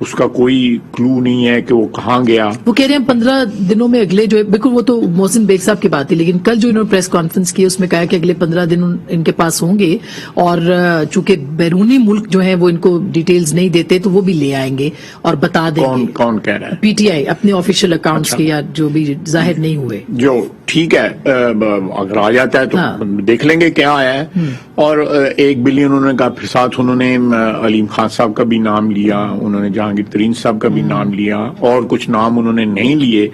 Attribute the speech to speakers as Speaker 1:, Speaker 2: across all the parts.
Speaker 1: اس کا کوئی کلو نہیں ہے کہ وہ کہاں گیا.
Speaker 2: وہ کہہ رہے ہیں 15 دنوں میں اگلے جو ہے، بالکل وہ تو محسن بیگ صاحب کی بات ہے، لیکن کل جو انہوں نے پریس کانفرنس کی اس میں کہا کہ اگلے 15 دن ان کے پاس ہوں گے، اور چونکہ بیرونی ملک جو ہیں وہ ان کو ڈیٹیلز نہیں دیتے تو وہ بھی لے آئیں گے اور بتا دیں گے.
Speaker 1: کون کہہ رہا ہے؟
Speaker 2: پی ٹی آئی اپنے آفیشیل اکاؤنٹس کے یا جو بھی ظاہر نہیں ہوئے.
Speaker 1: جو ٹھیک ہے، اگر آ جاتا ہے تو دیکھ لیں گے کیا آیا ہے. اور 1 بلین انہوں نے کہا، پھر ساتھ انہوں نے علیم خان صاحب کا بھی نام لیا، انہوں نے جہانگیر ترین صاحب کا بھی نام لیا، اور کچھ نام انہوں نے نہیں لیے،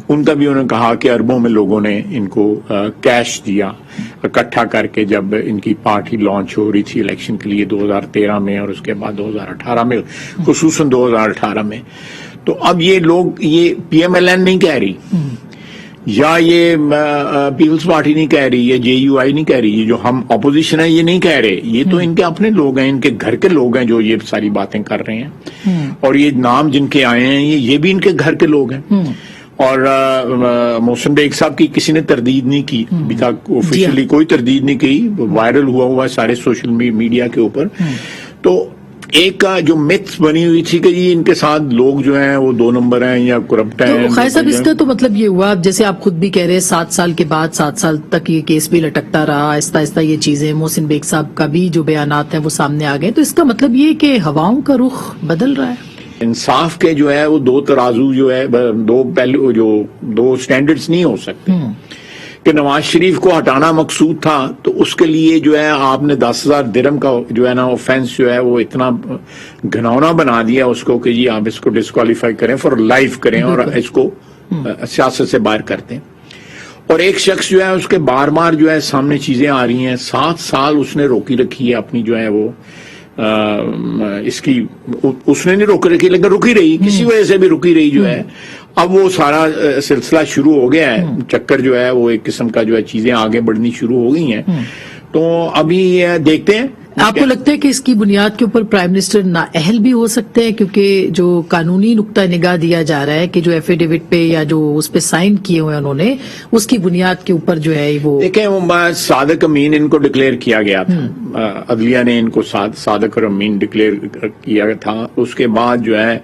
Speaker 1: ان کا بھی انہوں نے کہا کہ اربوں میں لوگوں نے ان کو کیش دیا اکٹھا کر کے جب ان کی پارٹی لانچ ہو رہی تھی الیکشن کے لیے 2013 میں اور اس کے بعد 2018 میں، خصوصاً 2018 میں. تو اب یہ لوگ، یہ پی ایم ایل این نہیں کہہ رہی، یا یہ پیپلز پارٹی نہیں کہہ رہی، یہ جے یو آئی نہیں کہہ رہی، یہ جو ہم اپوزیشن ہے یہ نہیں کہہ رہے، یہ تو ان کے اپنے لوگ ہیں، ان کے گھر کے لوگ ہیں جو یہ ساری باتیں کر رہے ہیں. اور یہ نام جن کے آئے ہیں یہ بھی ان کے گھر کے لوگ ہیں. اور محسن بیگ صاحب کی کسی نے تردید نہیں کی ابھی تک، آفیشلی کوئی تردید نہیں کی، وائرل ہوا ہے سارے سوشل میڈیا کے اوپر. تو ایک جو متس بنی ہوئی تھی کہ یہ ان کے ساتھ لوگ جو ہیں وہ 2 نمبر ہیں یا کرپٹ ہیں.
Speaker 2: تو خیر صاحب، اس کا تو مطلب یہ ہوا، جیسے آپ خود بھی کہہ رہے 7 سال کے بعد 7 سال تک یہ کیس بھی لٹکتا رہا، آہستہ آہستہ یہ چیزیں، محسن بیگ صاحب کا بھی جو بیانات ہیں وہ سامنے آ گئے، تو اس کا مطلب یہ کہ ہواؤں کا رخ بدل رہا ہے.
Speaker 1: انصاف کے جو ہے وہ 2 ترازو جو ہے، 2 پہلو، جو 2 سٹینڈرڈز نہیں ہو سکتے. کہ نواز شریف کو ہٹانا مقصود تھا تو اس کے لیے جو ہے آپ نے 10,000 درہم کا جو ہے نا آفینس جو ہے وہ اتنا گھناؤنا بنا دیا اس کو کہ جی آپ اس کو ڈسکوالیفائی کریں، فار لائف کریں، اور اس کو سیاست سے باہر کر دیں. اور ایک شخص جو ہے اس کے بار بار جو ہے سامنے چیزیں آ رہی ہیں، 7 سال اس نے روکی رکھی ہے اپنی جو ہے وہ اس کی، اس نے نہیں روک رکھی لیکن رکی رہی، کسی وجہ سے بھی رکی رہی جو ہے. اب وہ سارا سلسلہ شروع ہو گیا ہے، چکر جو ہے وہ ایک قسم کا جو ہے چیزیں آگے بڑھنی شروع ہو گئی ہیں. تو ابھی دیکھتے ہیں.
Speaker 2: آپ کو لگتا ہے کہ اس کی بنیاد کے اوپر پرائم منسٹر نااہل بھی ہو سکتے ہیں، کیونکہ جو قانونی نقطہ نگاہ دیا جا رہا ہے کہ جو ایفیڈیوٹ پہ یا جو اس پہ سائن کیے ہوئے انہوں نے، اس کی بنیاد کے اوپر جو ہے وہ
Speaker 1: دیکھیں، وہ صادق امین ان کو ڈکلیئر کیا گیا تھا، عدلیہ نے ان کو صادق امین ڈکلیئر کیا تھا. اس کے بعد جو ہے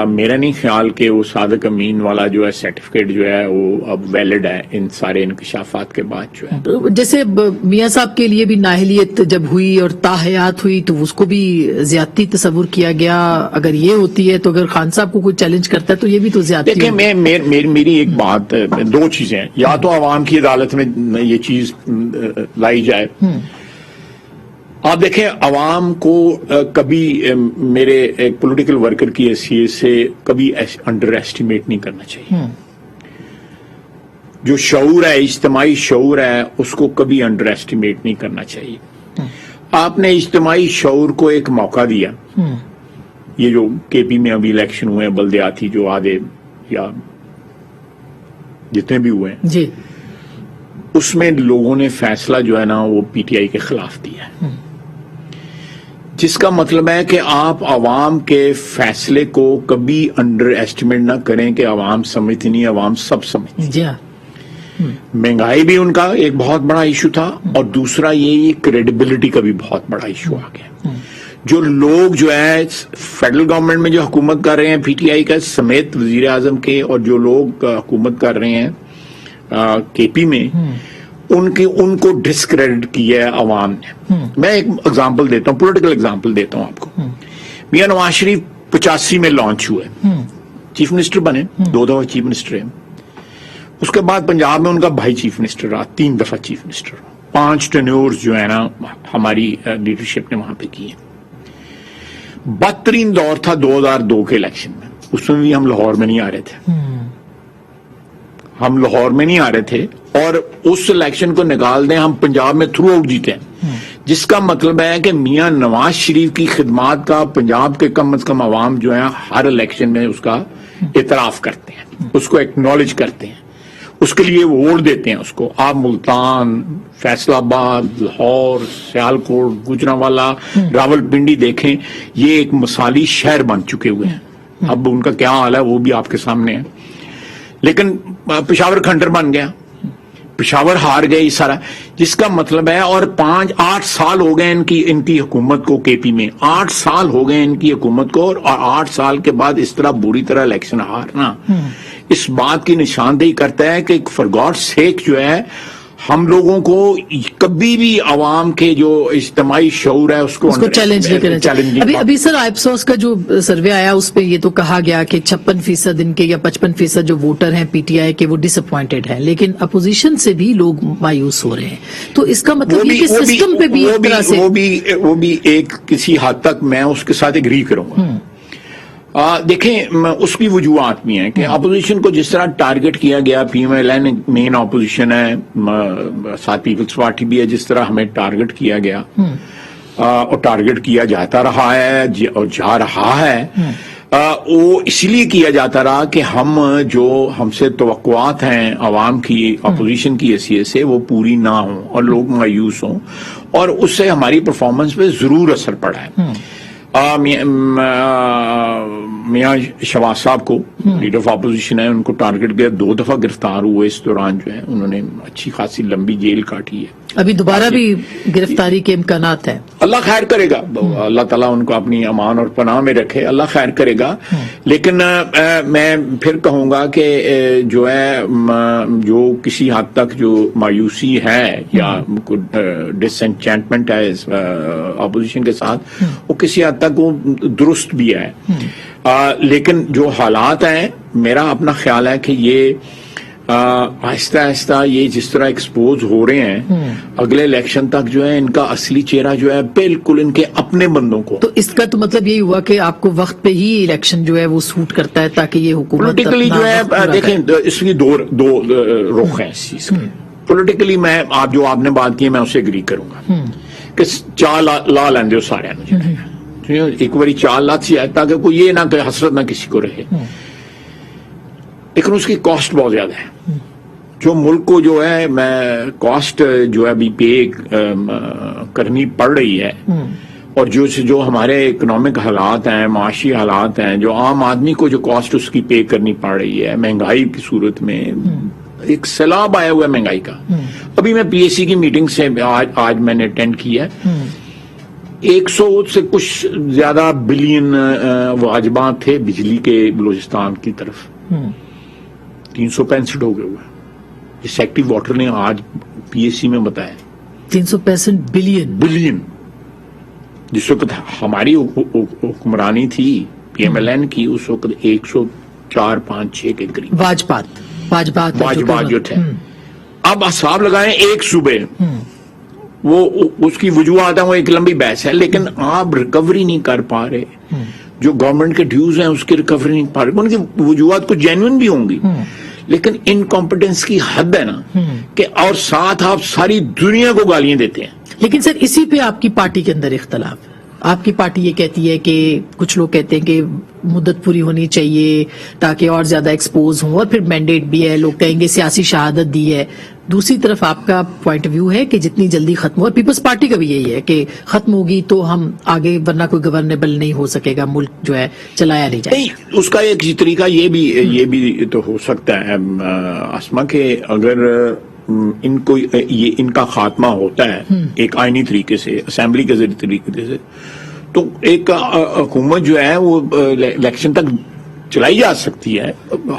Speaker 1: میرا نہیں خیال کہ وہ صادق امین والا جو ہے سرٹیفکیٹ جو ہے وہ اب ویلڈ ہے ان سارے انکشافات کے بعد جو ہے.
Speaker 2: جیسے میاں صاحب کے لیے بھی نااہلیت جب ہوئی اور تاحیات ہوئی تو اس کو بھی زیادتی تصور کیا گیا، اگر یہ ہوتی ہے تو اگر خان صاحب کو کوئی چیلنج کرتا ہے تو یہ بھی تو زیادتی.
Speaker 1: دیکھیں، میری ایک بات، 2 چیزیں ہیں، یا تو عوام کی عدالت میں یہ چیز لائی جائے. آپ دیکھیں، عوام کو کبھی میرے ایک پولیٹیکل ورکر کی حیثیت سے کبھی انڈر ایسٹیمیٹ نہیں کرنا چاہیے. جو شعور ہے، اجتماعی شعور ہے، اس کو کبھی انڈر ایسٹیمیٹ نہیں کرنا چاہیے. آپ نے اجتماعی شعور کو ایک موقع دیا. یہ جو کے پی میں ابھی الیکشن ہوئے ہیں بلدیاتی، جو آدھے یا جتنے بھی ہوئے ہیں
Speaker 2: جی،
Speaker 1: اس میں لوگوں نے فیصلہ جو ہے نا وہ پی ٹی آئی کے خلاف دیا ہے، جس کا مطلب ہے کہ آپ عوام کے فیصلے کو کبھی انڈر ایسٹیمیٹ نہ کریں کہ عوام سمجھتی نہیں، عوام سب سمجھتی.
Speaker 2: جی،
Speaker 1: مہنگائی بھی ان کا ایک بہت بڑا ایشو تھا، اور دوسرا یہ کریڈیبلٹی کا بھی بہت بڑا ایشو آ گیا. جو لوگ جو ہے فیڈرل گورنمنٹ میں جو حکومت کر رہے ہیں پی ٹی آئی کا سمیت وزیر اعظم کے، اور جو لوگ حکومت کر رہے ہیں کے پی میں، ان کو ڈسکریڈٹ کیا ہے عوام نے. میں ایک اگزامپل دیتا ہوں، پولیٹیکل اگزامپل دیتا ہوں آپ کو. میاں نواز شریف 85 میں لانچ ہوئے، چیف منسٹر بنے، 2 دفعہ چیف منسٹر ہیں. اس کے بعد پنجاب میں ان کا بھائی چیف منسٹر رہا، 3 دفعہ چیف منسٹر رہا. 5 ٹینیورز جو ہے نا ہماری لیڈرشپ نے وہاں پہ کیے. بدترین دور تھا 2002 کے الیکشن میں، اس میں بھی ہم لاہور میں نہیں آ رہے تھے، اور اس الیکشن کو نکال دیں، ہم پنجاب میں تھرو آؤٹ جیتے ہیں. جس کا مطلب ہے کہ میاں نواز شریف کی خدمات کا پنجاب کے کم از کم عوام جو ہے ہر الیکشن میں اس کا اعتراف کرتے ہیں، اس کو ایکنالج کرتے ہیں، اس کے لیے ووٹ دیتے ہیں اس کو. آپ ملتان، فیصل آباد، لاہور، سیالکوٹ، گوجرانوالا، راولپنڈی دیکھیں، یہ ایک مثالی شہر بن چکے ہوئے ہیں. اب ان کا کیا حال ہے وہ بھی آپ کے سامنے ہے. لیکن پشاور کھنڈر بن گیا، پشاور ہار گئے یہ سارا، جس کا مطلب ہے، اور 8 سال ہو گئے ان کی حکومت کو کے پی میں، 8 سال ہو گئے ان کی حکومت کو، اور 8 سال کے بعد اس طرح بری طرح الیکشن ہارنا اس بات کی نشاندہی کرتا ہے کہ فار گاڈ سیک جو ہے ہم لوگوں کو کبھی بھی عوام کے جو اجتماعی شعور ہے اس کو
Speaker 2: چیلنج نہیں کرنا چاہیے۔ ابھی سر آئپسوس کا جو سروے آیا اس پہ یہ تو کہا گیا کہ 56% ان کے یا 55% جو ووٹر ہیں پی ٹی آئی کے وہ ڈس اپوائنٹڈ ہیں، لیکن اپوزیشن سے بھی لوگ مایوس ہو ررہے ہیں، تو اس کا مطلب یہ کہ سسٹم پہ بھی ایک طرح سے
Speaker 1: وہ بھی ایک کسی حد تک میں اس کے ساتھ ایگری کروں گا۔ دیکھیں اس کی وجوہات بھی ہیں کہ اپوزیشن کو جس طرح ٹارگٹ کیا گیا، پی ایم ایل این مین اپوزیشن ہے، ساتھ پیپلز پارٹی بھی ہے، جس طرح ہمیں ٹارگٹ کیا گیا اور ٹارگٹ کیا جاتا رہا ہے اور جا رہا ہے، وہ اس لیے کیا جاتا رہا کہ ہم سے توقعات ہیں عوام کی، اپوزیشن کی حیثیت سے وہ پوری نہ ہوں اور لوگ مایوس ہوں، اور اس سے ہماری پرفارمنس پہ ضرور اثر پڑا ہے۔ میاں شہباز صاحب کو لیڈر آف اپوزیشن ہے، ان کو ٹارگٹ کیا، 2 دفعہ گرفتار ہوئے اس دوران، جو ہے انہوں نے اچھی خاصی لمبی جیل کاٹی ہے،
Speaker 2: ابھی دوبارہ بھی گرفتاری کے امکانات ہیں۔
Speaker 1: اللہ خیر کرے گا، اللہ تعالیٰ ان کو اپنی امان اور پناہ میں رکھے، اللہ خیر کرے گا، لیکن میں پھر کہوں گا کہ جو ہے جو کسی حد تک جو مایوسی ہے یا ڈس انچینٹمنٹ ہے اپوزیشن کے ساتھ، وہ کسی حد تک وہ درست بھی ہے، لیکن جو حالات ہیں میرا اپنا خیال ہے کہ یہ آہستہ آہستہ یہ جس طرح ایکسپوز ہو رہے ہیں، اگلے الیکشن تک جو ہے ان کا اصلی چہرہ جو ہے بالکل ان کے اپنے بندوں کو،
Speaker 2: تو اس کا تو مطلب یہی ہوا کہ آپ کو وقت پہ ہی الیکشن جو ہے وہ سوٹ کرتا ہے تاکہ یہ حکومت
Speaker 1: پولیٹیکلی جو ہے دیکھیں اس کی دو رخ ہیں اس چیز کے۔ پولیٹیکلی آپ نے بات کی میں اسے اگری کروں گا کہ چال لا لیندے ہو سارے ایک باری چال لا سی ہے تاکہ کوئی یہ نہ کہ حسرت نہ کسی کو رہے، لیکن اس کی کاسٹ بہت زیادہ ہے، جو ملک کو جو ہے کاسٹ جو ہے ابھی پے کرنی پڑ رہی ہے، اور جو ہمارے اکنامک حالات ہیں، معاشی حالات ہیں، جو عام آدمی کو جو کاسٹ اس کی پے کرنی پڑ رہی ہے مہنگائی کی صورت میں، ایک سیلاب آیا ہوا ہے مہنگائی کا۔ ابھی میں پی ایس سی کی میٹنگ سے آج میں نے اٹینڈ کیا، 100 سے کچھ زیادہ بلین واجبات تھے بجلی کے بلوچستان کی طرف، 365 ہو گئے ہوئے، یہ سیکٹری واٹر نے آج پی ایس سی میں بتایا
Speaker 2: 365 بلین،
Speaker 1: جس وقت ہماری حکمرانی تھی پی ایم ایل این کی، اس وقت 104 5 6 کے قریب واجبات جو تھے۔ اب حساب لگائیں ایک صوبے، وہ اس کی وجوہات ہیں، وہ ایک لمبی بحث ہے، لیکن آپ ریکوری نہیں کر پا رہے، جو گورنمنٹ کے ڈیوز ہیں اس کی ریکوری نہیں پا رہے، ان کی وجوہات کو جینوئن بھی ہوں گی، لیکن انکمپٹنس کی حد ہے نا کہ، اور ساتھ آپ ساری دنیا کو گالیاں دیتے ہیں۔
Speaker 2: لیکن سر اسی پہ آپ کی پارٹی کے اندر اختلاف ہے، آپ کی پارٹی یہ کہتی ہے کہ کچھ لوگ کہتے ہیں کہ مدت پوری ہونی چاہیے تاکہ اور زیادہ ایکسپوز ہوں، اور پھر مینڈیٹ بھی ہے، لوگ کہیں گے سیاسی شہادت دی ہے، دوسری طرف آپ کا پوائنٹ آف ویو ہے کہ جتنی جلدی ختم ہو، اور پیپلز پارٹی کا بھی یہی ہے کہ ختم ہوگی تو ہم آگے، ورنہ کوئی گورنیبل نہیں ہو سکے گا، ملک جو ہے چلایا نہیں جائے گا۔
Speaker 1: اس کا ایک طریقہ یہ بھی تو ہو سکتا ہے اسما، کہ اگر ان کا خاتمہ ہوتا ہے ایک آئینی طریقے سے، اسمبلی کے ذریعے طریقے سے، تو ایک حکومت جو ہے وہ الیکشن تک چلائی جا سکتی ہے،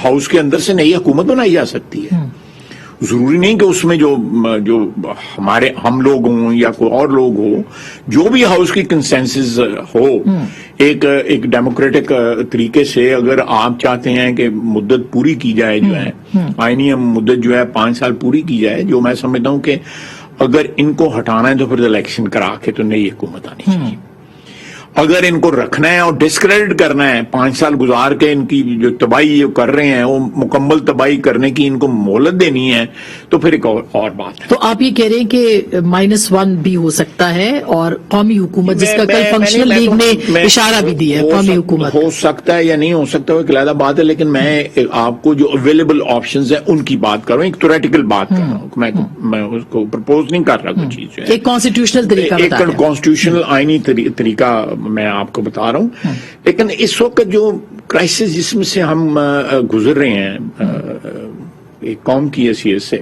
Speaker 1: ہاؤس کے اندر سے نئی حکومت بنائی جا سکتی ہے، ضروری نہیں کہ اس میں جو ہم لوگ ہوں یا کوئی اور لوگ ہو، جو بھی ہاؤس کی کنسنسس ہو، ایک ڈیموکریٹک طریقے سے اگر آپ چاہتے ہیں کہ مدت پوری کی جائے، جو ہے آئینی مدت جو ہے 5 سال پوری کی جائے، جو میں سمجھتا ہوں کہ اگر ان کو ہٹانا ہے تو پھر الیکشن کرا کے تو نئی حکومت آنی چاہیے، اگر ان کو رکھنا ہے اور ڈسکریڈٹ کرنا ہے، 5 سال گزار کے ان کی جو تباہی کر رہے ہیں وہ مکمل تباہی کرنے کی ان کو مہلت دینی ہے، تو پھر ایک اور بات ہے۔
Speaker 2: تو آپ یہ کہہ رہے ہیں کہ -1 بھی ہو سکتا ہے، اور قومی حکومت جس کا کل فنکشنل لیگ نے اشارہ بھی دیا ہے، قومی حکومت
Speaker 1: ہو سکتا ہے یا نہیں ہو سکتا، وہ ایک علیحدہ بات ہے، لیکن میں آپ کو جو اویلیبل آپشنز ہیں ان کی بات کر رہا ہوں، ایک تھیوریٹیکل بات کر رہا ہوں، میں اس کو پرپوز نہیں کر رہا، کوئی چیز ہے
Speaker 2: ایک کانسٹیٹیوشنل طریقہ،
Speaker 1: ایک کانسٹیٹیوشنل آئینی طریقہ میں آپ کو بتا رہا ہوں، لیکن اس وقت جو کرائسس جس میں سے ہم گزر رہے ہیں ایک قوم کی حیثیت سے،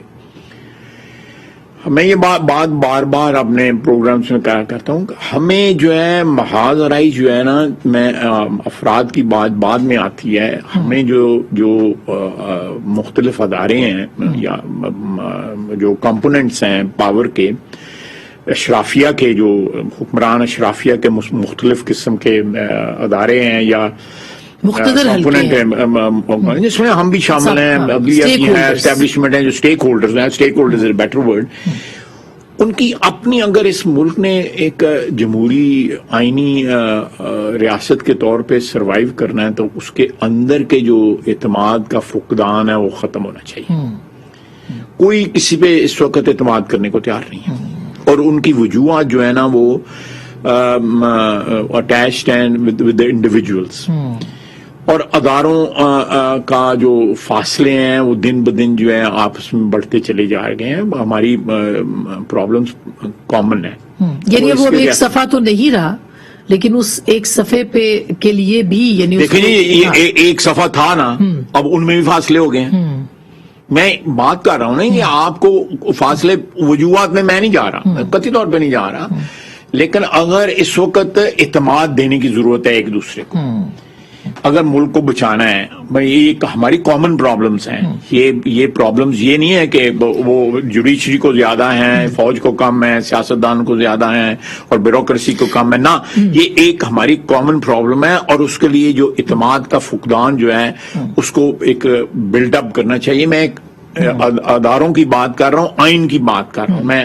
Speaker 1: میں یہ بات بار بار اپنے پروگرامز میں کہا کرتا ہوں کہ ہمیں جو ہے محاذ آرائی جو ہے نا، میں افراد کی بات بعد میں آتی ہے، ہمیں جو مختلف ادارے ہیں یا جو کمپوننٹس ہیں پاور کے، اشرافیہ کے، جو حکمران اشرافیہ کے مختلف قسم کے ادارے ہیں یا کمپوننٹ ہیں جس میں ہم بھی شامل ہیں، عدلیہ کی ہے، اسٹیبلشمنٹ ہے، جو اسٹیک ہولڈرز ہیں، stake holders is better word, ان کی اپنی، اگر اس ملک نے ایک جمہوری آئینی ریاست کے طور پہ سروائیو کرنا ہے تو اس کے اندر کے جو اعتماد کا فقدان ہے وہ ختم ہونا چاہیے۔ کوئی کسی پہ اس وقت اعتماد کرنے کو تیار نہیں ہے، اور ان کی وجوہات جو ہے نا وہ اٹیچڈ ہیں ود دا انڈیویجولس، اور اداروں کا جو فاصلے ہیں وہ دن بدن جو ہے آپس میں بڑھتے چلے جا رہے ہیں۔ ہماری پرابلمز کامن ہیں،
Speaker 2: یعنی وہ ایک صفحہ تو نہیں رہا، لیکن اس ایک صفحے پہ کے لیے بھی یعنی
Speaker 1: دیکھیں یہ ایک صفحہ تھا نا، اب ان میں بھی فاصلے ہو گئے ہیں۔ میں بات کر رہا ہوں نا کہ آپ کو فاصلے وجوہات میں نہیں جا رہا، قطعی طور پہ نہیں جا رہا، لیکن اگر اس وقت اعتماد دینے کی ضرورت ہے ایک دوسرے کو، اگر ملک کو بچانا ہے، بھائی یہ ہماری کامن پرابلمز ہیں، یہ پرابلمز یہ نہیں ہے کہ وہ جوڈیشری کو زیادہ ہیں، فوج کو کم ہے، سیاستدان کو زیادہ ہیں اور بیوروکریسی کو کم ہے، نہ، یہ ایک ہماری کامن پرابلم ہے، اور اس کے لیے جو اعتماد کا فقدان جو ہے اس کو ایک بلڈ اپ کرنا چاہیے۔ میں ایک اداروں کی بات کر رہا ہوں، آئین کی بات کر رہا ہوں، میں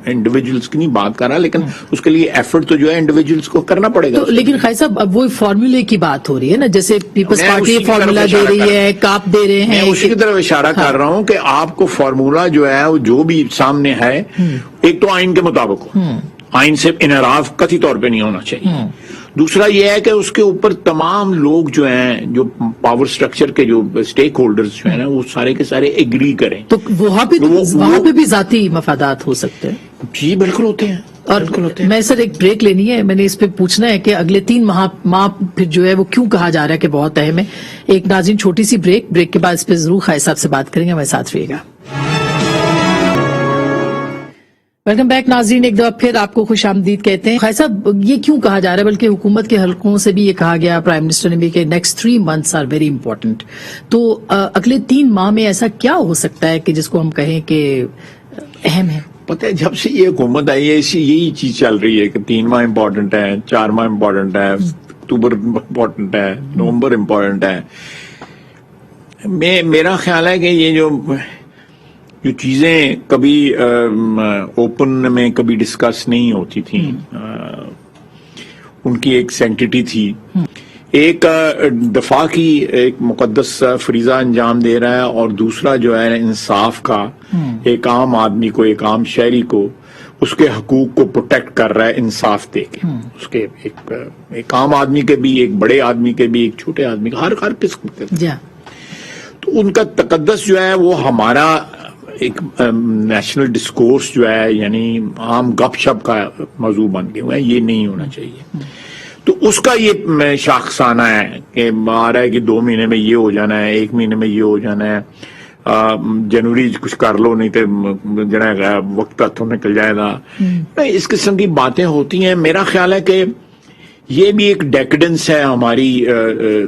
Speaker 1: انڈیویجولز کی نہیں بات کر رہا، لیکن اس کے لیے ایفرٹ تو جو ہے انڈیویجولز کو کرنا پڑے گا۔
Speaker 2: لیکن خیر صاحب اب وہ فارمولے کی بات ہو رہی ہے نا، جیسے پیپلز پارٹی فارمولا دے رہی ہے، کاپ دے رہے ہیں،
Speaker 1: میں اسی کی طرف اشارہ کر رہا ہوں کہ آپ کو فارمولا جو ہے جو بھی سامنے ہے، ایک تو آئین کے مطابق ہو، آئین سے انحراف قطعی طور پہ نہیں ہونا چاہیے۔ دوسرا یہ ہے کہ اس کے اوپر تمام لوگ جو ہیں، جو پاور سٹرکچر کے جو اسٹیک ہولڈرز جو ہیں نا، وہ سارے کے سارے ایگری کریں۔
Speaker 2: تو وہاں پہ بھی ذاتی مفادات ہو سکتے ہیں؟
Speaker 1: جی بالکل ہوتے ہیں۔
Speaker 2: اور میں سر ایک بریک لینی ہے، میں نے اس پہ پوچھنا ہے کہ اگلے 3 ماہ پھر جو ہے وہ کیوں کہا جا رہا ہے کہ بہت اہم ہے۔ ایک ناظرین چھوٹی سی بریک کے بعد اس پہ ضرور خیر صاحب سے بات کریں گے، ہمارے ساتھ رہیے گا۔ ویلکم بیک ناظرین، ایک دفعہ پھر آپ کو خوش آمدید کہتے ہیں۔ خیر صاحب یہ کیوں کہا جا رہا ہے، بلکہ حکومت کے حلقوں سے بھی یہ کہا گیا، پرائم منسٹر نے بھی، کہ next 3 months are very important. تو اگلے 3 ماہ میں ایسا کیا ہو سکتا ہے کہ جس کو ہم کہیں کہ اہم ہے؟
Speaker 1: پتہ ہے جب سے یہ حکومت آئی ہے یہی چیز چل رہی ہے کہ 3 ماہ امپورٹنٹ ہے، 4 ماہ امپورٹنٹ ہے، اکتوبر امپورٹنٹ ہے، نومبر امپورٹنٹ ہے۔ میرا خیال ہے کہ یہ جو چیزیں کبھی اوپن میں کبھی ڈسکس نہیں ہوتی تھیں، ان کی ایک سینکٹیٹی تھی، ایک دفاع کی ایک مقدس فریضہ انجام دے رہا ہے، اور دوسرا جو ہے انصاف کا، ایک عام آدمی کو، ایک عام شہری کو اس کے حقوق کو پروٹیکٹ کر رہا ہے انصاف دے کے، اس کے ایک عام آدمی کے بھی، ایک بڑے آدمی کے بھی، ایک چھوٹے آدمی کا، ہر قسم کے۔ تو ان کا تقدس جو ہے وہ ہمارا ایک نیشنل ڈسکورس جو ہے، یعنی عام گپ شپ کا موضوع بن گیا ہوا ہے، یہ نہیں ہونا چاہیے۔ تو اس کا یہ شاخسانہ ہے کہ آ رہا ہے کہ 2 مہینے میں یہ ہو جانا ہے، 1 مہینے میں یہ ہو جانا ہے، جنوری کچھ کر لو نہیں تو جڑا وقت ہاتھوں نکل جائے گا، اس قسم کی باتیں ہوتی ہیں۔ میرا خیال ہے کہ یہ بھی ایک ڈیکیڈنس ہے ہماری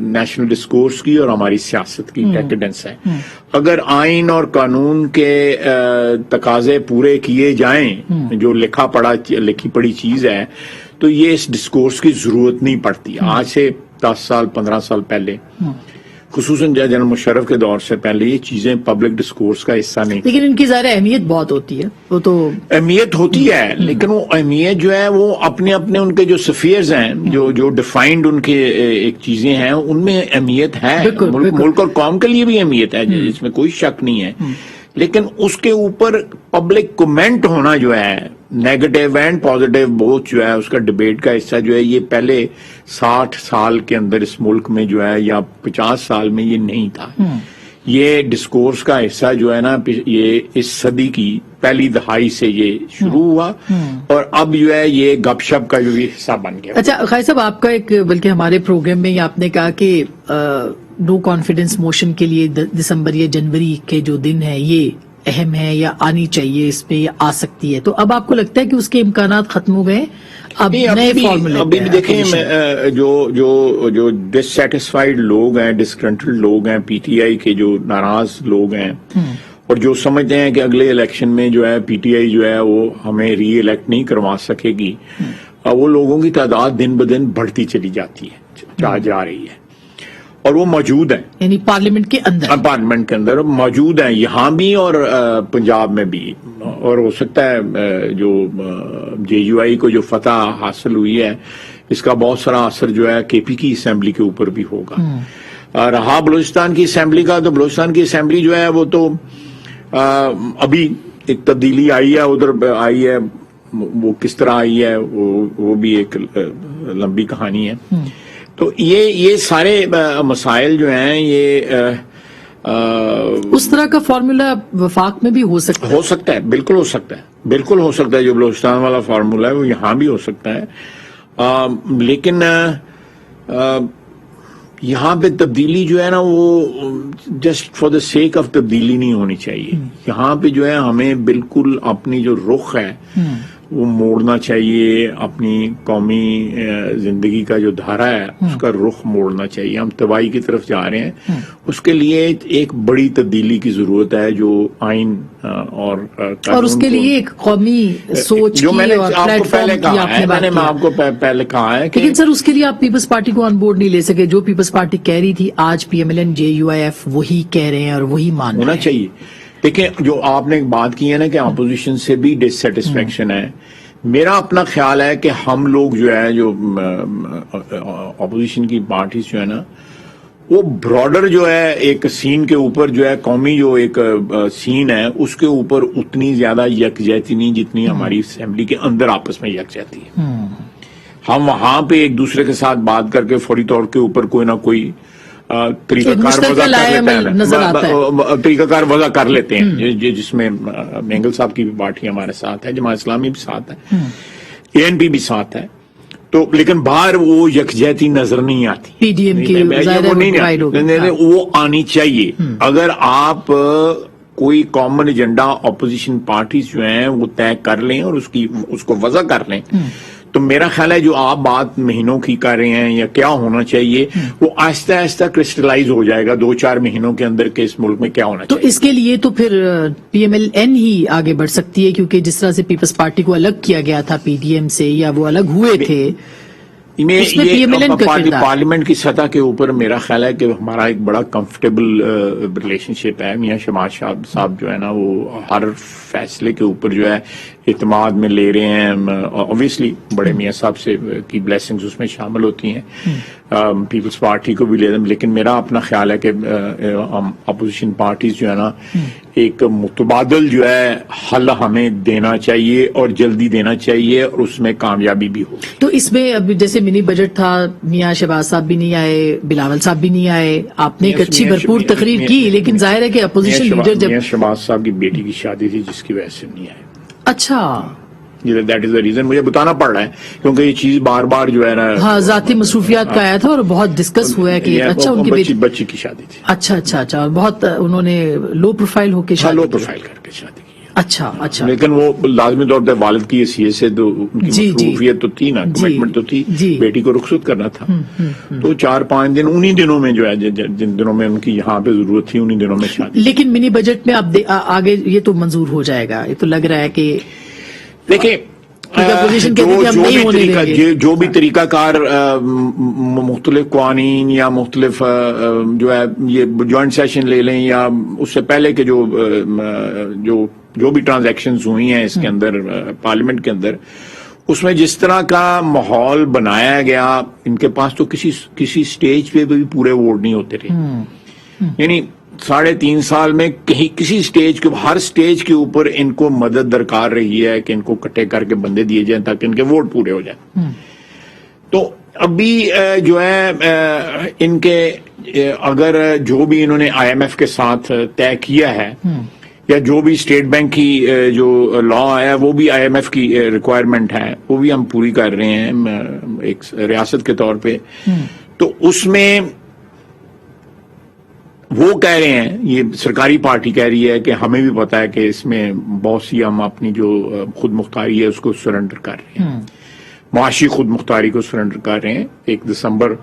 Speaker 1: نیشنل ڈسکورس کی اور ہماری سیاست کی ڈیکیڈنس ہے۔ اگر آئین اور قانون کے تقاضے پورے کیے جائیں، جو لکھی پڑی چیز ہے، تو یہ اس ڈسکورس کی ضرورت نہیں پڑتی۔ آج سے 10 سال 15 سال پہلے، خصوصاً جنرل مشرف کے دور سے پہلے، یہ چیزیں پبلک ڈسکورس کا حصہ نہیں،
Speaker 2: لیکن ان کی ظاہر اہمیت بہت ہوتی ہے۔ وہ تو
Speaker 1: اہمیت ہوتی ہے، لیکن وہ اہمیت جو ہے وہ اپنے ان کے جو سفیئرز ہیں، جو ڈیفائنڈ ان کے ایک چیزیں ہیں، ان میں اہمیت ہے، ملک اور قوم کے لیے بھی اہمیت ہے، جس میں کوئی شک نہیں ہے، لیکن اس کے اوپر پبلک کومنٹ ہونا جو ہے، نیگیٹو اینڈ پازیٹیو بوتھ جو ہے، اس کا ڈیبیٹ کا حصہ جو ہے، یہ پہلے 60 سال کے اندر اس ملک میں جو ہے، یا 50 سال میں یہ نہیں تھا۔ یہ ڈسکورس کا حصہ جو ہے نا، یہ اس صدی کی پہلی دہائی سے یہ شروع ہوا، اور اب جو ہے یہ گپ شپ کا جو بھی حصہ بن گیا۔
Speaker 2: اچھا خیر صاحب، آپ کا ایک، بلکہ ہمارے پروگرام میں آپ نے کہا کہ نو کانفیڈنس موشن کے لیے دسمبر یا جنوری کے جو دن ہے یہ اہم ہے یا آنی چاہیے اس میں یا آ سکتی ہے، تو اب آپ کو لگتا ہے کہ اس کے امکانات ختم ہو گئے، اب نئے فارمولے
Speaker 1: ابھی بھی دیکھیں جو ڈسسیٹسفائیڈ لوگ ہیں، ڈسکنٹنٹ لوگ ہیں، پی ٹی آئی کے جو ناراض لوگ ہیں اور جو سمجھتے ہیں کہ اگلے الیکشن میں جو ہے پی ٹی آئی جو ہے وہ ہمیں ری الیکٹ نہیں کروا سکے گی، وہ لوگوں کی تعداد دن بدن بڑھتی چلی جاتی ہے، جا رہی ہے، اور وہ موجود ہیں،
Speaker 2: یعنی پارلیمنٹ کے اندر
Speaker 1: موجود ہیں، یہاں بھی اور پنجاب میں بھی، اور ہو سکتا ہے جو جے یو آئی کو جو فتح حاصل ہوئی ہے اس کا بہت سارا اثر جو ہے کے پی کی اسمبلی کے اوپر بھی ہوگا۔ رہا بلوچستان کی اسمبلی کا، تو بلوچستان کی اسمبلی جو ہے وہ تو ابھی ایک تبدیلی آئی ہے، ادھر آئی ہے، وہ کس طرح آئی ہے وہ بھی ایک لمبی کہانی ہے۔ تو یہ سارے مسائل جو ہیں یہ
Speaker 2: اس طرح کا فارمولا وفاق میں بھی ہو سکتا ہے،
Speaker 1: بالکل ہو سکتا ہے، جو بلوچستان والا فارمولا ہے وہ یہاں بھی ہو سکتا ہے، لیکن یہاں پہ تبدیلی جو ہے نا وہ just for the sake of تبدیلی نہیں ہونی چاہیے، یہاں پہ جو ہے ہمیں بالکل اپنی جو رخ ہے وہ موڑنا چاہیے، اپنی قومی زندگی کا جو دھارا ہے اس کا رخ موڑنا چاہیے، ہم تباہی کی طرف جا رہے ہیں، اس کے لیے ایک بڑی تبدیلی کی ضرورت ہے جو آئین اور
Speaker 2: اس کے لیے ایک قومی سوچ
Speaker 1: جو میں نے
Speaker 2: اور
Speaker 1: آپ کو پہلے کہا ہے، میں نے آپ کو پہلے کہا ہے،
Speaker 2: لیکن سر اس کے لیے آپ پیپلز پارٹی کو آن بورڈ نہیں لے سکے، جو پیپلز پارٹی کہہ رہی تھی آج P M L N J U I F وہی کہہ رہے ہیں اور وہی مان رہے ہیں،
Speaker 1: ہونا چاہیے۔ دیکھیں جو آپ نے بات کی ہے نا کہ اپوزیشن سے بھی ڈسسیٹسفیکشن ہے، میرا اپنا خیال ہے کہ ہم لوگ جو ہے جو اپوزیشن کی پارٹیز جو ہے نا وہ براڈر جو ہے ایک سین کے اوپر جو ہے قومی جو ایک سین ہے اس کے اوپر اتنی زیادہ یکجہتی نہیں جتنی ہماری اسمبلی کے اندر آپس میں یکجہتی ہے۔ ہم وہاں پہ ایک دوسرے کے ساتھ بات کر کے فوری طور کے اوپر کوئی نہ کوئی طریقہ کار وضع کر لیتے ہیں، جس میں مینگل صاحب کی بھی پارٹی ہمارے ساتھ ہے، جماعت اسلامی بھی ساتھ ہے، اے این پی بھی ساتھ ہے، تو لیکن باہر وہ یکجہتی نظر نہیں آتی،
Speaker 2: پی ڈی ایم کی
Speaker 1: وہ آنی چاہیے۔ اگر آپ کوئی کامن ایجنڈا اپوزیشن پارٹیز جو ہیں وہ طے کر لیں اور اس کو وضع کر لیں، تو میرا خیال ہے جو آپ بات مہینوں کی کر رہے ہیں یا کیا ہونا چاہیے وہ آہستہ آہستہ کرسٹلائز ہو جائے گا 2-4 مہینوں کے اندر کہ اس ملک میں کیا ہونا چاہیے۔
Speaker 2: تو اس کے لیے تو پھر پی ایم ایل این ہی آگے بڑھ سکتی ہے، کیونکہ جس طرح سے پیپلز پارٹی کو الگ کیا گیا تھا پی ڈی ایم سے یا وہ الگ ہوئے تھے،
Speaker 1: پارلیمنٹ کی سطح کے اوپر میرا خیال ہے کہ ہمارا ایک بڑا کمفرٹیبل ریلیشن شپ ہے، میاں شہباز صاحب جو ہے نا وہ ہر فیصلے کے اوپر جو ہے اعتماد میں لے رہے ہیں، obviously بڑے میاں صاحب سے کی بلیسنگز اس میں شامل ہوتی ہیں، پیپلز پارٹی کو بھی لے دیں، لیکن میرا اپنا خیال ہے کہ اپوزیشن پارٹیز جو ہے نا ایک متبادل جو ہے حل ہمیں دینا چاہیے اور جلدی دینا چاہیے اور اس میں کامیابی بھی ہو۔
Speaker 2: تو اس میں اب جیسے منی بجٹ تھا، میاں شہباز صاحب بھی نہیں آئے، بلاول صاحب بھی نہیں آئے، آپ نے ایک اچھی بھرپور تقریر کی، لیکن ظاہر ہے کہ اپوزیشن لیڈر جب
Speaker 1: میاں شہباز صاحب کی بیٹی کی شادی تھی جس کی وجہ سے نہیں آئے۔
Speaker 2: اچھا،
Speaker 1: دیٹ از دا ریزن، مجھے بتانا پڑ رہا ہے کیونکہ یہ چیز بار بار جو ہے نا
Speaker 2: ہاں ذاتی مصروفیات کا آیا تھا اور بہت ڈسکس ہوا ہے کہ اچھا ان کی
Speaker 1: بچی کی شادی تھی،
Speaker 2: اچھا اور بہت انہوں نے لو پروفائل ہو کے
Speaker 1: لو پروفائل کر کے شادی کی،
Speaker 2: اچھا،
Speaker 1: لیکن وہ لازمی طور پہ والد کی حیثیت سے تو ان کی مصروفیت تو تھی نا، کمٹمنٹ تو تھی، بیٹی کو رخصت کرنا تھا، تو 4-5 دن انہی دنوں میں جو ہے جن دنوں میں ان کی یہاں پہ ضرورت تھی انہی دنوں میں شادی۔
Speaker 2: لیکن منی بجٹ میں اب آگے یہ تو منظور ہو جائے گا، یہ تو لگ رہا ہے کہ
Speaker 1: دیکھیں جو بھی طریقہ کار مختلف قوانین یا مختلف جو ہے یہ جوائنٹ سیشن لے لیں یا اس سے پہلے کے جو بھی ٹرانزیکشنز ہوئی ہیں اس کے اندر پارلیمنٹ کے اندر، اس میں جس طرح کا ماحول بنایا گیا، ان کے پاس تو کسی سٹیج پہ بھی پورے ووٹ نہیں ہوتے رہے، یعنی 3.5 سال میں کسی سٹیج کے ہر سٹیج کے اوپر ان کو مدد درکار رہی ہے کہ ان کو اکٹھے کر کے بندے دیے جائیں تاکہ ان کے ووٹ پورے ہو جائیں۔ تو ابھی جو ہے ان کے اگر جو بھی انہوں نے آئی ایم ایف کے ساتھ طے کیا ہے یا جو بھی اسٹیٹ بینک کی جو لا ہے وہ بھی آئی ایم ایف کی ریکوائرمنٹ ہے وہ بھی ہم پوری کر رہے ہیں ایک ریاست کے طور پہ، تو اس میں وہ کہہ رہے ہیں, یہ سرکاری پارٹی کہہ رہی ہے کہ ہمیں بھی پتا ہے کہ اس میں بہت سی ہم اپنی جو خود مختاری ہے اس کو سرنڈر کر رہے ہیں, معاشی خود مختاری کو سرنڈر کر رہے ہیں. 1 دسمبر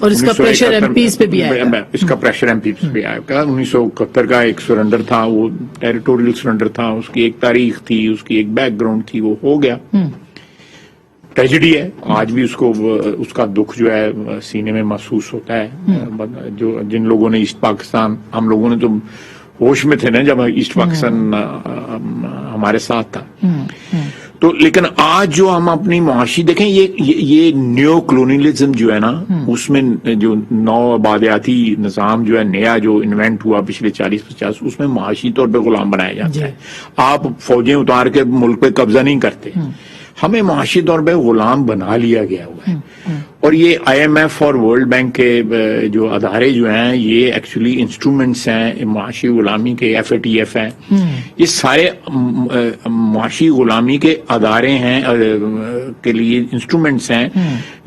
Speaker 2: اور اس کا پریشر ایم پیز پہ بھی آئے گا,
Speaker 1: اس کا پریشر ایم پیز پہ آئے گا. 1971 کا ایک سرنڈر تھا, وہ ٹیریٹوریل سرنڈر تھا, اس کی ایک تاریخ تھی, اس کی ایک بیک گراؤنڈ تھی, وہ ہو گیا. ٹریجڈی ہے, آج بھی اس کا دکھ جو ہے سینے میں محسوس ہوتا ہے. جو جن لوگوں نے ایسٹ پاکستان, ہم لوگوں نے تو ہوش میں تھے نا جب ایسٹ پاکستان ہمارے ساتھ تھا. تو لیکن آج جو ہم اپنی معاشی دیکھیں, یہ نیو کلونیلزم جو ہے نا, اس میں جو نو آبادیاتی نظام جو ہے نیا جو انوینٹ ہوا پچھلے 40-50, اس میں معاشی طور پہ غلام بنایا جاتا ہے. آپ فوجیں اتار کے ملک پہ قبضہ نہیں کرتے, ہمیں معاشی طور پہ غلام بنا لیا گیا ہوا ہے. اور یہ آئی ایم ایف اور ورلڈ بینک کے جو ادارے جو ہیں, یہ ایکچولی انسٹرومنٹس ہیں معاشی غلامی کے. ایف اے ٹی ایف ہیں, یہ سارے معاشی غلامی کے ادارے ہیں کے لیے انسٹرومنٹس ہیں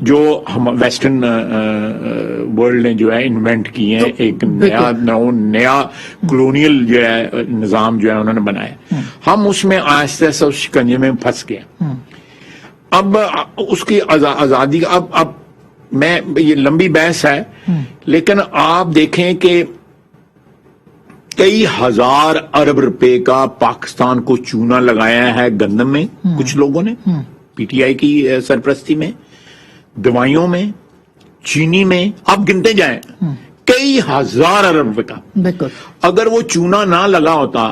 Speaker 1: جو ہم ویسٹرن ورلڈ نے جو ہے انوینٹ کی ہیں. ایک نیا کلونیل جو ہے نظام جو ہے انہوں نے بنایا. ہم اس میں آہستہ آہستہ اس شکنجے میں پھنس گئے. اب اس کی آزادی کا اب میں, یہ لمبی بحث ہے, لیکن آپ دیکھیں کہ کئی ہزار ارب روپے کا پاکستان کو چونا لگایا ہے گندم میں کچھ لوگوں نے, پی ٹی آئی کی سرپرستی میں, دوائیوں میں, چینی میں, آپ گنتے جائیں کئی ہزار ارب روپے کا. اگر وہ چونا نہ لگا ہوتا,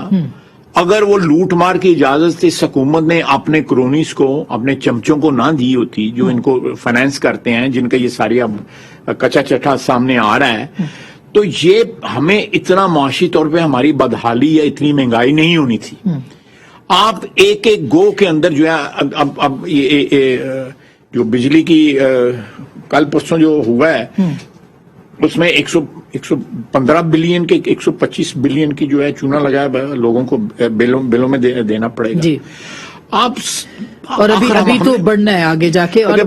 Speaker 1: اگر وہ لوٹ مار کی اجازت اس حکومت نے اپنے کرونیز کو, اپنے چمچوں کو نہ دی ہوتی جو ان کو فائنینس کرتے ہیں, جن کا یہ ساری اب کچا چٹا سامنے آ رہا ہے, تو یہ ہمیں اتنا معاشی طور پہ ہماری بدحالی یا اتنی مہنگائی نہیں ہونی تھی. آپ ایک گو کے اندر جو ہے اب یہ جو بجلی کی کل پرسوں جو ہوا ہے, اس میں 115 بلین کے 125 بلین کی جو ہے چونا لگایا لوگوں کو بلوں میں دینا پڑے گا. آپ
Speaker 2: اور ابھی تو بڑھنا ہے آگے جا کے, اور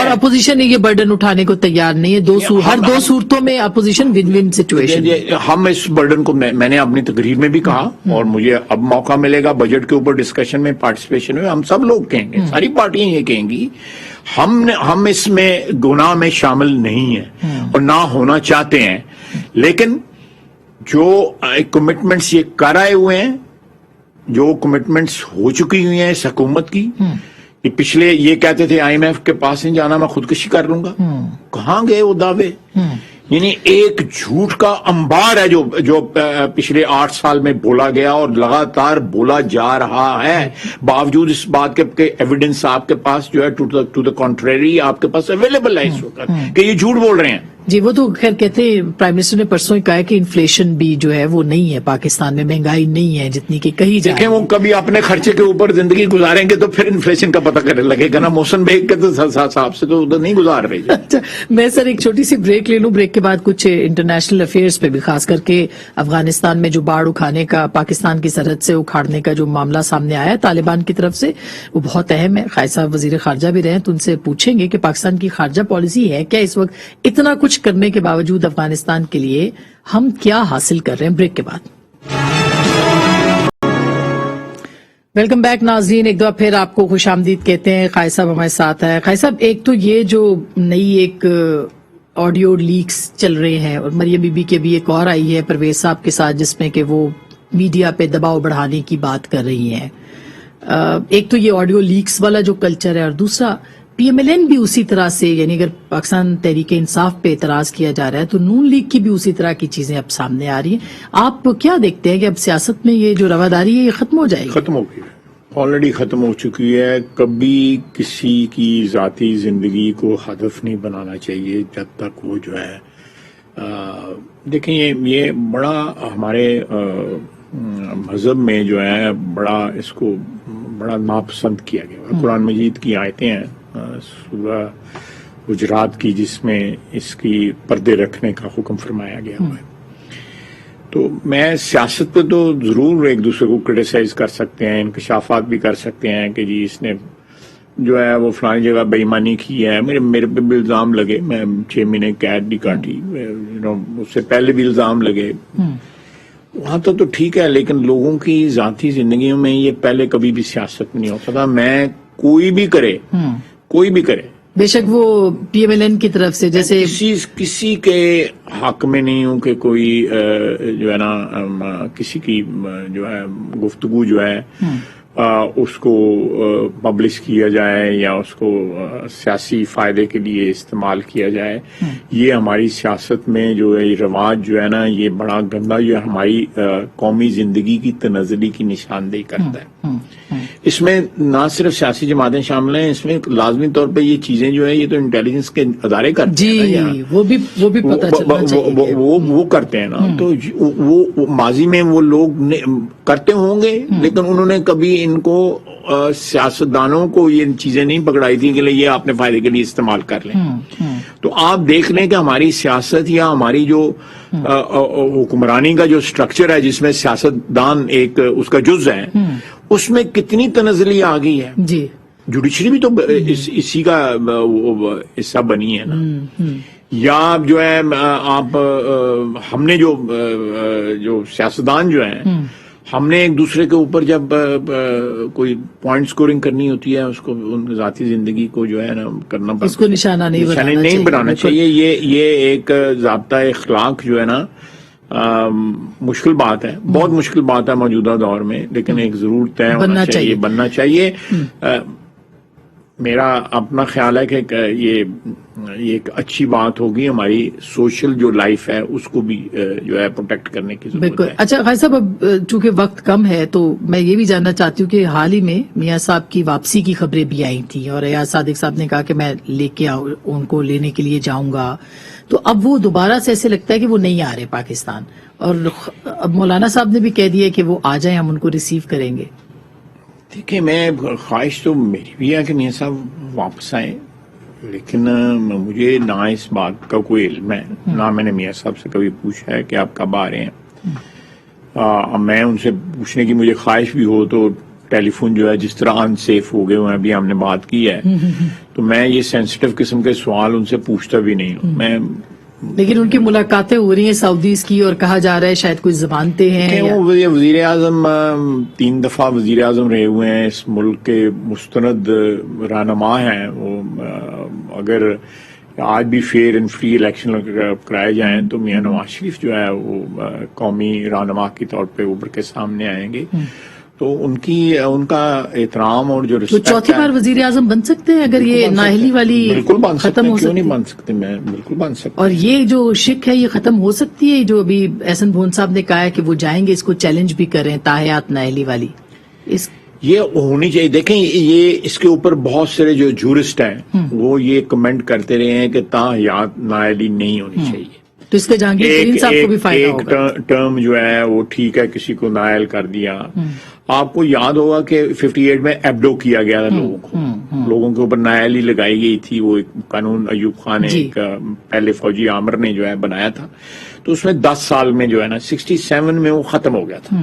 Speaker 2: اپوزیشن یہ برڈن اٹھانے کو تیار نہیں ہے. ہر دو صورتوں میں اپوزیشن ون ون سچویشن.
Speaker 1: ہم اس برڈن کو, میں نے اپنی تقریر میں بھی کہا, اور مجھے اب موقع ملے گا بجٹ کے اوپر ڈسکشن میں پارٹیسپیشن میں, ہم سب لوگ کہیں گے, ساری پارٹیاں یہ کہیں گی ہم اس میں گناہ میں شامل نہیں ہیں اور نہ ہونا چاہتے ہیں. لیکن جو کمٹمنٹس یہ کر آئے ہوئے ہیں, جو کمٹمنٹس ہو چکی ہوئی ہیں اس حکومت کی, کہ پچھلے یہ کہتے تھے آئی ایم ایف کے پاس نہیں جانا, میں خودکشی کر لوں گا, کہاں گئے وہ دعوے؟ یعنی ایک جھوٹ کا انبار ہے جو پچھلے 8 سال میں بولا گیا اور لگاتار بولا جا رہا ہے, باوجود اس بات کے کہ ایویڈنس آپ کے پاس جو ہے ٹو دا کنٹریری آپ کے پاس اویلیبل ہے اس وقت کہ یہ جھوٹ بول رہے ہیں.
Speaker 2: جی وہ تو خیر کہتے ہیں, پرائم منسٹر نے پرسوں ہی کہا ہے کہ انفلیشن بھی جو ہے وہ نہیں ہے پاکستان میں, مہنگائی نہیں ہے جتنی کہ کہیں جائے.
Speaker 1: دیکھیں وہ کبھی اپنے خرچے کے اوپر زندگی گزاریں گے تو پھر انفلیشن کا پتہ کرنے لگے گا نا. موسم بیگ کے تو صاحب سے تو ادھر نہیں گزار رہے.
Speaker 2: اچھا میں سر ایک چھوٹی سی بریک لے لوں, بریک کے بعد کچھ انٹرنیشنل افیئرز پہ بھی, خاص کر کے افغانستان میں جو باڑ اکھانے کا, پاکستان کی سرحد سے اکھاڑنے کا جو معاملہ سامنے آیا ہے طالبان کی طرف سے, وہ بہت اہم ہے. قائد صاحب وزیر خارجہ بھی رہے, تو ان سے پوچھیں گے کہ پاکستان کی خارجہ پالیسی ہے کیا اس وقت, اتنا کچھ کرنے کے باوجود افغانستان کے لیے ہم کیا حاصل کر رہے ہیں. بریک کے بعد ویلکم بیک ناظرین, ایک دفعہ پھر آپ کو خوش آمدید کہتے ہیں. قائد صاحب ہمارے ساتھ ہے. قائد صاحب ایک تو یہ جو نئی ایک آڈیو لیکس چل رہے ہیں, اور مریم بی بی کے بھی ایک اور آئی ہے پرویز صاحب کے ساتھ, جس میں کہ وہ میڈیا پہ دباؤ بڑھانے کی بات کر رہی ہیں. ایک تو یہ آڈیو لیکس والا جو کلچر ہے, اور دوسرا پی ایم ایل این بھی اسی طرح سے, یعنی اگر پاکستان تحریک انصاف پہ اعتراض کیا جا رہا ہے تو نون لیگ کی بھی اسی طرح کی چیزیں اب سامنے آ رہی ہیں. آپ کیا دیکھتے ہیں کہ اب سیاست میں یہ جو رواداری ہے یہ ختم ہو جائے گی؟
Speaker 1: ختم ہو گئی ہے, آلریڈی ختم ہو چکی ہے. کبھی کسی کی ذاتی زندگی کو ہدف نہیں بنانا چاہیے جب تک وہ جو ہے دیکھیں یہ بڑا ہمارے مذہب میں جو ہے بڑا اس کو بڑا ناپسند کیا گیا. قرآن مجید کی آیتیں ہیں سورہ حجرات کی, جس میں اس کی پردے رکھنے کا حکم فرمایا گیا ہوا ہے. تو میں سیاست پہ تو ضرور ایک دوسرے کو کرٹیسائز کر سکتے ہیں, انکشافات بھی کر سکتے ہیں کہ جی اس نے جو ہے وہ فلانی جگہ بےایمانی کی ہے، میرے پہ بھی الزام لگے، میں 6 مہینے قید بھی کاٹی، اس سے پہلے بھی الزام لگے، وہاں تو ٹھیک ہے، لیکن لوگوں کی ذاتی زندگیوں میں یہ پہلے کبھی بھی سیاست میں نہیں ہو سکتا. میں کوئی بھی کرے
Speaker 2: بے شک وہ پی ایم ایل این کی طرف سے جیسے
Speaker 1: کسی کے حق میں نہیں ہوں کہ کوئی جو ہے نا کسی کی جو ہے گفتگو جو ہے اس کو پبلش کیا جائے یا اس کو سیاسی فائدے کے لیے استعمال کیا جائے. یہ ہماری سیاست میں جو ہے رواج جو ہے نا یہ بڑا گندا جو ہے ہماری قومی زندگی کی تنزلی کی نشاندہی کرتا ہے. اس میں نہ صرف سیاسی جماعتیں شامل ہیں، اس میں لازمی طور پہ یہ چیزیں جو ہے یہ تو انٹیلیجنس کے ادارے کرتے ہیں،
Speaker 2: جی وہ بھی پتہ چلنا چاہیے،
Speaker 1: وہ کرتے ہیں نا. تو وہ ماضی میں وہ لوگ کرتے ہوں گے، لیکن انہوں نے کبھی ان کو سیاستدانوں کو یہ چیزیں نہیں پکڑائی تھی کہ یہ آپ نے فائدے کے لیے استعمال کر لیں. تو آپ دیکھ لیں کہ ہماری سیاست یا ہماری جو حکمرانی کا جو سٹرکچر ہے جس میں سیاستدان ایک اس کا جز ہے، اس میں کتنی تنزلی آ گئی ہے.
Speaker 2: جی
Speaker 1: جوڈیشری بھی تو اسی کا حصہ بنی ہے نا. یا جو ہے آپ ہم نے جو سیاستدان جو ہیں، ہم نے ایک دوسرے کے اوپر جب کوئی پوائنٹ سکورنگ کرنی ہوتی ہے، اس کو ان ذاتی زندگی کو جو ہے نا کرنا پڑتا ہے،
Speaker 2: اس کو نشانہ نہیں
Speaker 1: بنانا چاہیے. یہ ایک ضابطہ اخلاق جو ہے نا مشکل بات ہے، بہت مشکل بات ہے موجودہ دور میں، لیکن ایک ضرور طے بننا چاہیے. میرا اپنا خیال ہے کہ یہ ایک اچھی بات ہوگی، ہماری سوشل جو لائف ہے اس کو بھی جو ہے پروٹیکٹ کرنے کی ضرورت ہے.
Speaker 2: اچھا قائد صاحب، اب چونکہ وقت کم ہے تو میں یہ بھی جاننا چاہتی ہوں کہ حال ہی میں میاں صاحب کی واپسی کی خبریں بھی آئی تھیں اور ایاز صادق صاحب نے کہا کہ میں لے کے ان کو لینے کے لیے جاؤں گا. تو اب وہ دوبارہ سے ایسے لگتا ہے کہ وہ نہیں آ رہے پاکستان، اور اب مولانا صاحب نے بھی کہہ دیا کہ وہ آ جائیں، ہم ان کو ریسیو کریں گے.
Speaker 1: دیکھیں، میں خواہش تو میری بھی ہے کہ میاں صاحب واپس آئیں، لیکن مجھے نہ اس بات کا کوئی علم ہے، نہ میں نے میاں صاحب سے کبھی پوچھا ہے کہ آپ کب آ رہے ہیں. میں ان سے پوچھنے کی مجھے خواہش بھی ہو تو ٹیلی فون جو ہے جس طرح ان سیف ہو گئے ہوئے ابھی ہم نے بات کی ہے، تو میں یہ سینسٹیو قسم کے سوال ان سے پوچھتا بھی نہیں ہوں.
Speaker 2: لیکن ان کی ملاقاتیں ہو رہی ہیں سعودیز کی، اور کہا جا رہا ہے شاید کچھ زبانتے ہیں.
Speaker 1: وہ وزیر اعظم 3 دفعہ وزیر اعظم رہے ہوئے ہیں، اس ملک کے مستند رہنما ہیں. وہ اگر آج بھی فیئر اینڈ فری الیکشن کرائے جائیں تو میاں نواز شریف جو ہے وہ قومی رہنما کے طور پہ اوپر کے سامنے آئیں گے. تو ان کا احترام اور جو
Speaker 2: رسپیکٹ، چوتھی بار وزیر اعظم بن سکتے ہیں اگر یہ نااہلی والی ختم ہو سکتی ہے.
Speaker 1: کیوں نہیں بن سکتے؟ میں بالکل بن سکتا.
Speaker 2: اور یہ جو شک ہے یہ ختم ہو سکتی ہے، جو ابھی احسن بھون صاحب نے کہا ہے کہ وہ جائیں گے، اس کو چیلنج بھی کریں تاحیات نااہلی والی،
Speaker 1: یہ ہونی چاہیے. دیکھیں، یہ اس کے اوپر بہت سارے جو جورسٹ ہیں وہ یہ کمنٹ کرتے رہے ہیں کہ تاحیات نااہلی نہیں ہونی چاہیے.
Speaker 2: تو اس سے جہانگیر ترین صاحب کو بھی فائدہ ہوگا.
Speaker 1: ایک ٹرم جو ہے وہ ٹھیک ہے، کسی کو نائل کر دیا. آپ کو یاد ہوگا کہ 58 میں ایبڈو کیا گیا تھا لوگوں کے اوپر نائلی لگائی گئی تھی. وہ ایک قانون ایوب خان نے ایک پہلے فوجی عامر نے جو ہے بنایا تھا، تو اس میں 10 سال میں جو ہے نا 67 میں وہ ختم ہو گیا تھا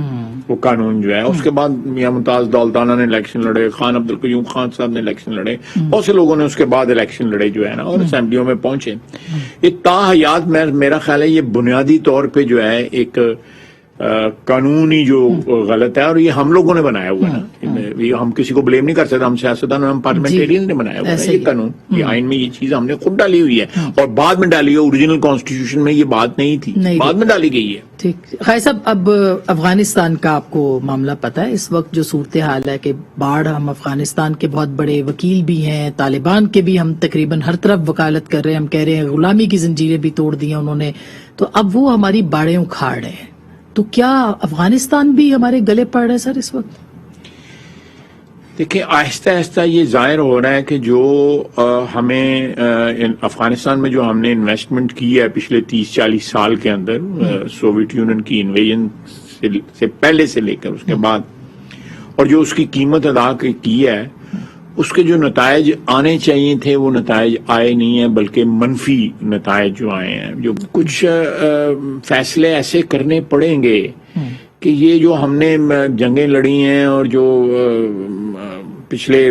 Speaker 1: وہ قانون جو ہے. اس کے بعد میاں ممتاز دولتانہ نے الیکشن لڑے، خان عبدالقیوم خان صاحب نے الیکشن لڑے، بہت سے لوگوں نے اس کے بعد الیکشن لڑے جو ہے نا، اور اسمبلیوں میں پہنچے. یہ تاحیات میرا خیال ہے یہ بنیادی طور پہ جو ہے ایک قانونی جو غلط ہے، اور یہ ہم لوگوں نے بنایا ہوا ہے نا. ہم کسی کو بلیم نہیں کر سکتے، ہم سیاستدان، ہم پارلیمنٹیرین نے بنایا ہوا ہے یہ قانون. یہ آئین میں یہ چیز ہم نے خود ڈالی ہوئی ہے، اور بعد میں ڈالی ہے. اوریجنل کانسٹیٹیوشن میں یہ بات نہیں تھی، بعد میں ڈالی گئی ہے.
Speaker 2: ٹھیک. خیر صاحب، اب افغانستان کا آپ کو معاملہ پتہ ہے اس وقت جو صورتحال ہے کہ باڑھ، ہم افغانستان کے بہت بڑے وکیل بھی ہیں، طالبان کے بھی ہم تقریباً ہر طرف وکالت کر رہے ہیں. ہم کہہ رہے ہیں غلامی کی زنجیریں بھی توڑ دی ہیں انہوں نے، تو اب وہ ہماری باڑیں اکھاڑ رہے ہیں. تو کیا افغانستان بھی ہمارے گلے پڑ رہا ہے سر اس وقت؟
Speaker 1: دیکھیں، آہستہ آہستہ یہ ظاہر ہو رہا ہے کہ جو ہمیں افغانستان میں جو ہم نے انویسٹمنٹ کی ہے پچھلے 30-40 سال کے اندر، سوویت یونین کی انویژن سے پہلے سے لے کر اس کے بعد، اور جو اس کی قیمت ادا کی ہے، اس کے جو نتائج آنے چاہیے تھے وہ نتائج آئے نہیں ہیں، بلکہ منفی نتائج جو آئے ہیں. جو کچھ فیصلے ایسے کرنے پڑیں گے کہ یہ جو ہم نے جنگیں لڑی ہیں اور جو پچھلے